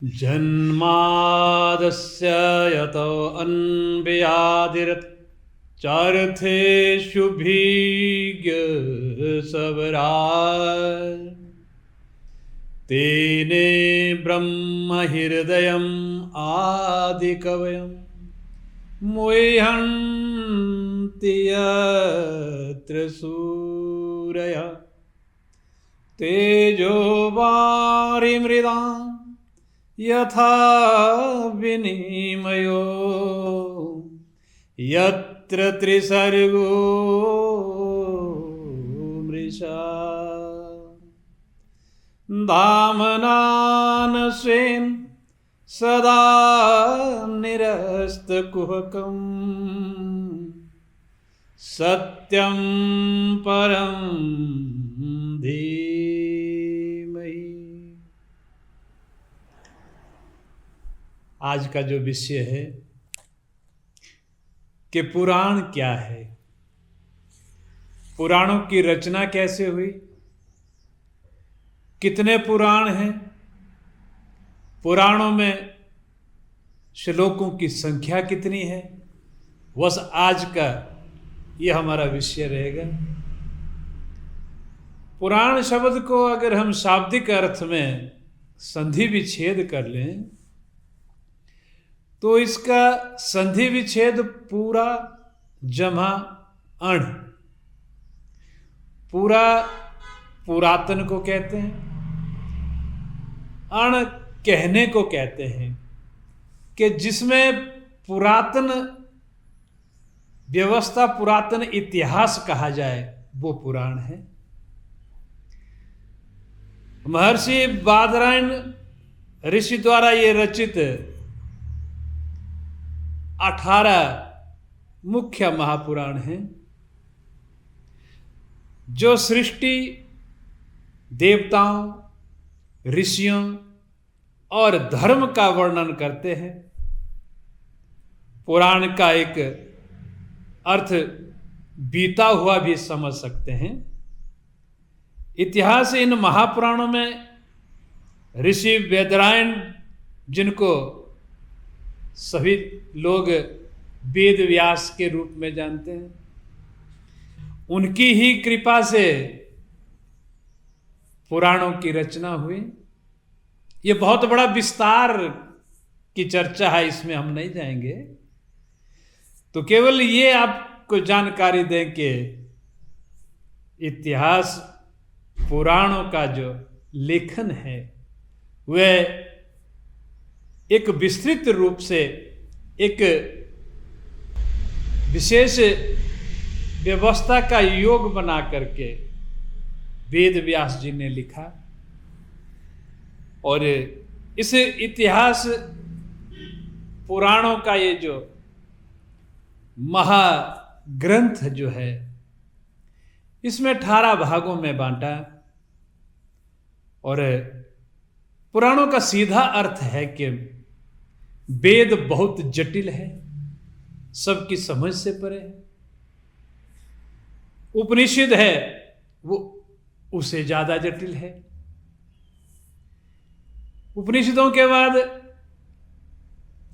जन्मादस्य यतोऽन्वयादिरच्चार्थेषु भिज्ञसवराट् तेने ब्रह्महृदयम् आदिकवयम् मुह्यन्ति यत्र सूरयः तेजो वारिमृदाम् यथा विनिमयो यत्र त्रिसर्गो मृषा धामना स्वेन सदा निरस्तकुहकम् सत्यं परं धीमहि। आज का जो विषय है कि पुराण क्या है, पुराणों की रचना कैसे हुई, कितने पुराण हैं, पुराणों में श्लोकों की संख्या कितनी है, बस आज का यह हमारा विषय रहेगा। पुराण शब्द को अगर हम शाब्दिक अर्थ में संधि विच्छेद कर लें तो इसका संधि विच्छेद पूरा जमा अण, पूरा पुरातन को कहते हैं, अण कहने को कहते हैं कि जिसमें पुरातन व्यवस्था, पुरातन इतिहास कहा जाए वो पुराण है। महर्षि बादरायण ऋषि द्वारा ये रचित 18 मुख्य महापुराण हैं जो सृष्टि, देवताओं, ऋषियों और धर्म का वर्णन करते हैं। पुराण का एक अर्थ बीता हुआ भी समझ सकते हैं। इतिहास इन महापुराणों में ऋषि वेदरायण, जिनको सभी लोग वेद व्यास के रूप में जानते हैं, उनकी ही कृपा से पुराणों की रचना हुई। ये बहुत बड़ा विस्तार की चर्चा है, इसमें हम नहीं जाएंगे। तो केवल ये आपको जानकारी दें कि इतिहास, पुराणों का जो लेखन है वह एक विस्तृत रूप से एक विशेष व्यवस्था का योग बना करके वेद व्यास जी ने लिखा। और इस इतिहास पुराणों का ये जो महाग्रंथ जो है, इसमें 18 भागों में बांटा। और पुराणों का सीधा अर्थ है कि वेद बहुत जटिल है, सबकी समझ से परे है। उपनिषद है वो उससे ज्यादा जटिल है। उपनिषदों के बाद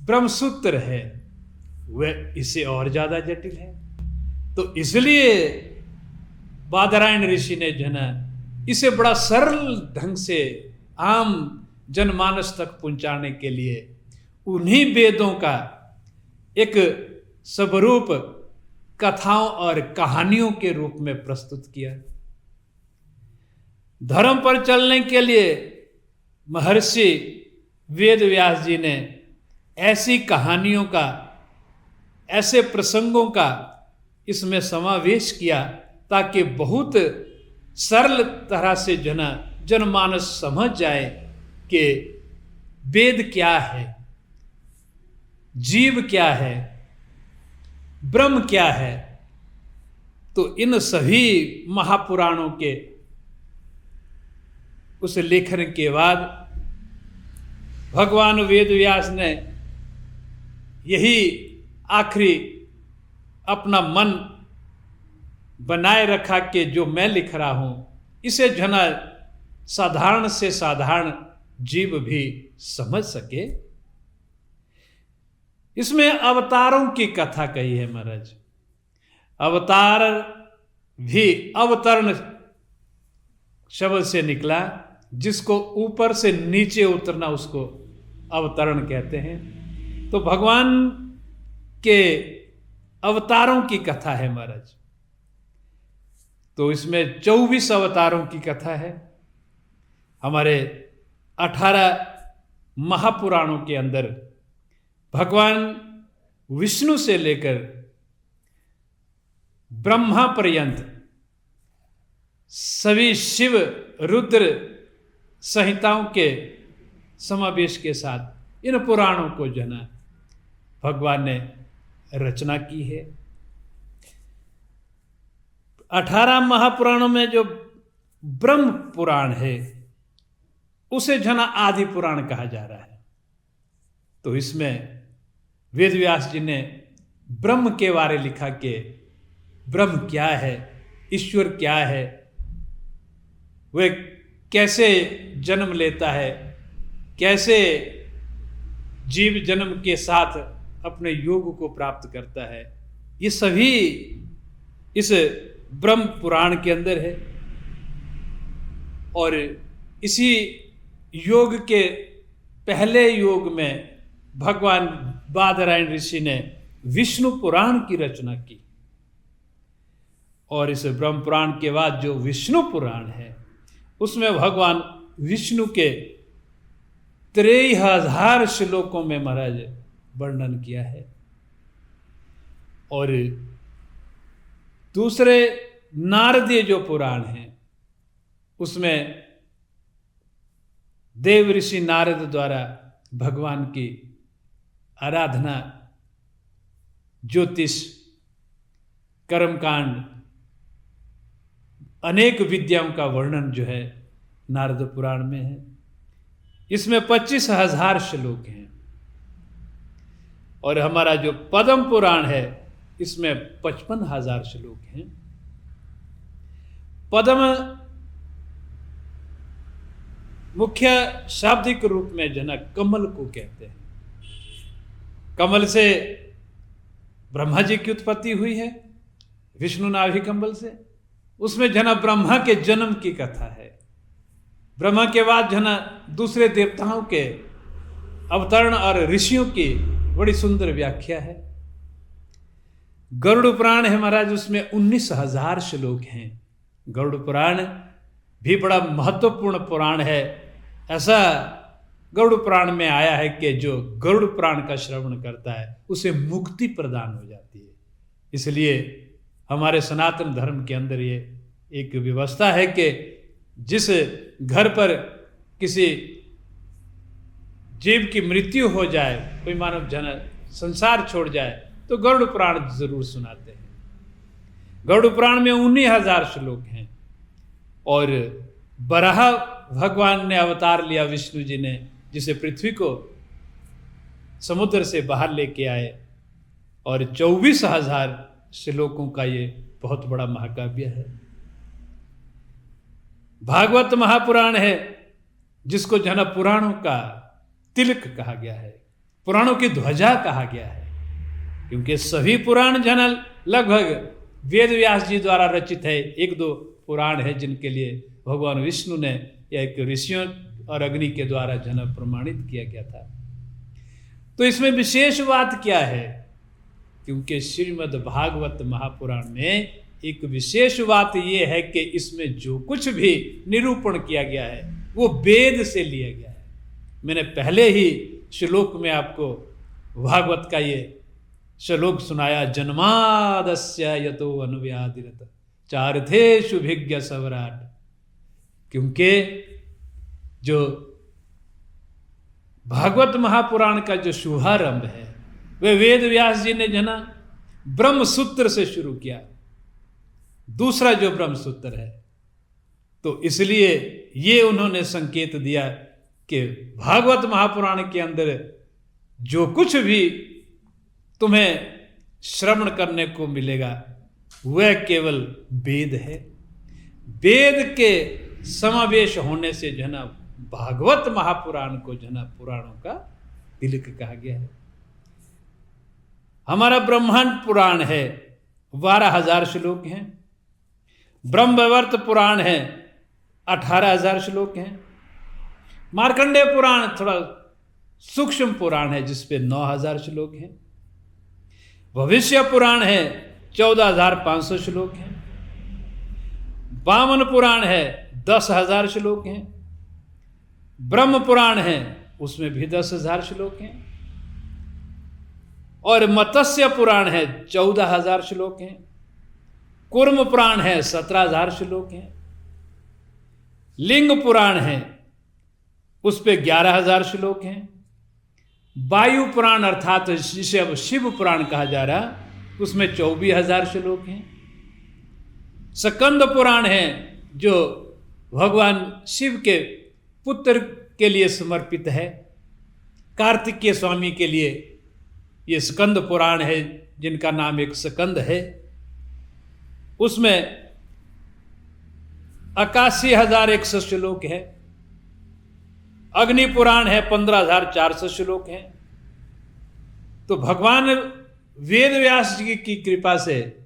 ब्रह्मसूत्र है, वह इससे और ज्यादा जटिल है। तो इसलिए बादरायण ऋषि ने जो है इसे बड़ा सरल ढंग से आम जनमानस तक पहुंचाने के लिए उन्हीं वेदों का एक स्वरूप कथाओं और कहानियों के रूप में प्रस्तुत किया। धर्म पर चलने के लिए महर्षि वेद व्यास जी ने ऐसी कहानियों का, ऐसे प्रसंगों का इसमें समावेश किया ताकि बहुत सरल तरह से जनमानस समझ जाए कि वेद क्या है, जीव क्या है, ब्रह्म क्या है। तो इन सभी महापुराणों के उस लेखन के बाद भगवान वेद व्यास ने यही आखिरी अपना मन बनाए रखा कि जो मैं लिख रहा हूं इसे साधारण से साधारण जीव भी समझ सके। इसमें अवतारों की कथा कही है महाराज। अवतार भी अवतरण शब्द से निकला, जिसको ऊपर से नीचे उतरना उसको अवतरण कहते हैं। तो भगवान के अवतारों की कथा है महाराज। तो इसमें 24 अवतारों की कथा है। हमारे 18 महापुराणों के अंदर भगवान विष्णु से लेकर ब्रह्मा पर्यंत सभी शिव रुद्र संहिताओं के समावेश के साथ इन पुराणों को जो है भगवान ने रचना की है। 18 महापुराणों में जो ब्रह्म पुराण है उसे जना आदि पुराण कहा जा रहा है। तो इसमें वेद व्यास जी ने ब्रह्म के बारे लिखा कि ब्रह्म क्या है, ईश्वर क्या है, वह कैसे जन्म लेता है, कैसे जीव जन्म के साथ अपने योग को प्राप्त करता है, ये सभी इस ब्रह्म पुराण के अंदर है। और इसी योग के पहले योग में भगवान बादरायण ऋषि ने विष्णु पुराण की रचना की। और इस ब्रह्म पुराण के बाद जो विष्णु पुराण है उसमें भगवान विष्णु के 23,000 श्लोकों में महाराज वर्णन किया है। और दूसरे नारदीय जो पुराण है उसमें देव ऋषि नारद द्वारा भगवान की आराधना, ज्योतिष, कर्मकांड, अनेक विद्याओं का वर्णन जो है नारद पुराण में है। इसमें 25,000 श्लोक हैं। और हमारा जो पद्म पुराण है इसमें 55,000 श्लोक हैं। पद्म मुख्य शाब्दिक रूप में जनक कमल को कहते हैं। कमल से ब्रह्मा जी की उत्पत्ति हुई है, विष्णु नाभि कमल से। उसमें जना ब्रह्मा के जन्म की कथा है। ब्रह्मा के बाद जना दूसरे देवताओं के अवतरण और ऋषियों की बड़ी सुंदर व्याख्या है। गरुड़ पुराण है महाराज, उसमें 19,000 श्लोक हैं। गरुड़ पुराण भी बड़ा महत्वपूर्ण पुराण है। ऐसा गरुड़ पुराण में आया है कि जो गरुड़ पुराण का श्रवण करता है उसे मुक्ति प्रदान हो जाती है। इसलिए हमारे सनातन धर्म के अंदर ये एक व्यवस्था है कि जिस घर पर किसी जीव की मृत्यु हो जाए, कोई मानव जन संसार छोड़ जाए, तो गरुड़ पुराण जरूर सुनाते हैं। गरुड़ पुराण में 19,000 श्लोक हैं। और बराह भगवान ने अवतार लिया, विष्णु जी ने, जिसे पृथ्वी को समुद्र से बाहर लेके आए। और 24,000 श्लोकों का ये बहुत बड़ा महाकाव्य है। भागवत महापुराण है, जिसको जना पुराणों का तिलक कहा गया है, पुराणों की ध्वजा कहा गया है। क्योंकि सभी पुराण जना लगभग वेद व्यास जी द्वारा रचित है। 1-2 पुराण है जिनके लिए भगवान विष्णु ने या एक ऋषियों और अग्नि के द्वारा जना प्रमाणित किया गया था। तो इसमें विशेष बात क्या है? क्योंकि श्रीमद् भागवत महापुराण में एक विशेष बात यह है कि इसमें जो कुछ भी निरूपण किया गया है वो वेद से लिया गया है। मैंने पहले ही श्लोक में आपको भागवत का ये श्लोक सुनाया, जन्मादस्य यतो अनुव्याधिरत चार्थेषु भिज्ञ सवराट। क्योंकि जो भागवत महापुराण का जो शुभारंभ है वह वेद व्यास जी ने जना ब्रह्म सूत्र से शुरू किया, दूसरा जो ब्रह्म सूत्र है। तो इसलिए ये उन्होंने संकेत दिया कि भागवत महापुराण के अंदर जो कुछ भी तुम्हें श्रवण करने को मिलेगा वह केवल वेद है। वेद के समावेश होने से जना भागवत महापुराण को जो है ना पुराणों का तिलक कहा गया है। हमारा ब्रह्मांड पुराण है, 12,000 श्लोक हैं। ब्रह्मवैवर्त पुराण है, 18,000 श्लोक हैं। मार्कंडेय पुराण थोड़ा सूक्ष्म पुराण है, जिसपे 9,000 श्लोक हैं। भविष्य पुराण है, 14,500 श्लोक हैं। वामन पुराण है, 10,000 श्लोक हैं। ब्रह्म पुराण है, उसमें भी 10,000 श्लोक हैं। और मत्स्य पुराण है, 14,000 श्लोक हैं। कूर्म पुराण है, 17,000 श्लोक हैं। लिंग पुराण है, उस पे 11,000 श्लोक हैं। वायु पुराण अर्थात जिसे अब शिव पुराण कहा जा रहा, उसमें 24,000 श्लोक हैं। स्कंद पुराण है, जो भगवान शिव के पुत्र के लिए समर्पित है। कार्तिकेय स्वामी के लिए ये स्कंद पुराण है, जिनका नाम एक स्कंद है। उसमें 81,100 श्लोक है। अग्नि पुराण है, 15,400 श्लोक है। तो भगवान वेद व्यास जी की कृपा से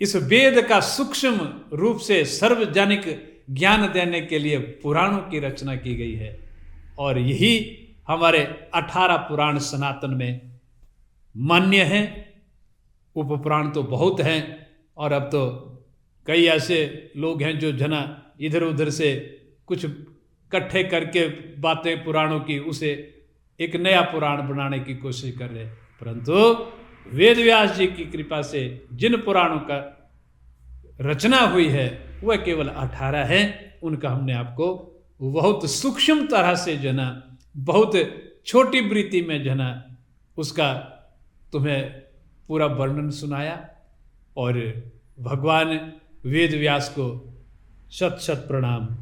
इस वेद का सूक्ष्म रूप से सार्वजनिक ज्ञान देने के लिए पुराणों की रचना की गई है। और यही हमारे 18 पुराण सनातन में मान्य हैं। उपपुराण तो बहुत हैं, और अब तो कई ऐसे लोग हैं जो जना इधर उधर से कुछ इकट्ठे करके बातें पुराणों की, उसे एक नया पुराण बनाने की कोशिश कर रहे हैं। परंतु वेद व्यास जी की कृपा से जिन पुराणों का रचना हुई है वह केवल 18 है। उनका हमने आपको बहुत सूक्ष्म तरह से जना, बहुत छोटी वृत्ति में जना, उसका तुम्हें पूरा वर्णन सुनाया। और भगवान वेद व्यास को शत शत प्रणाम।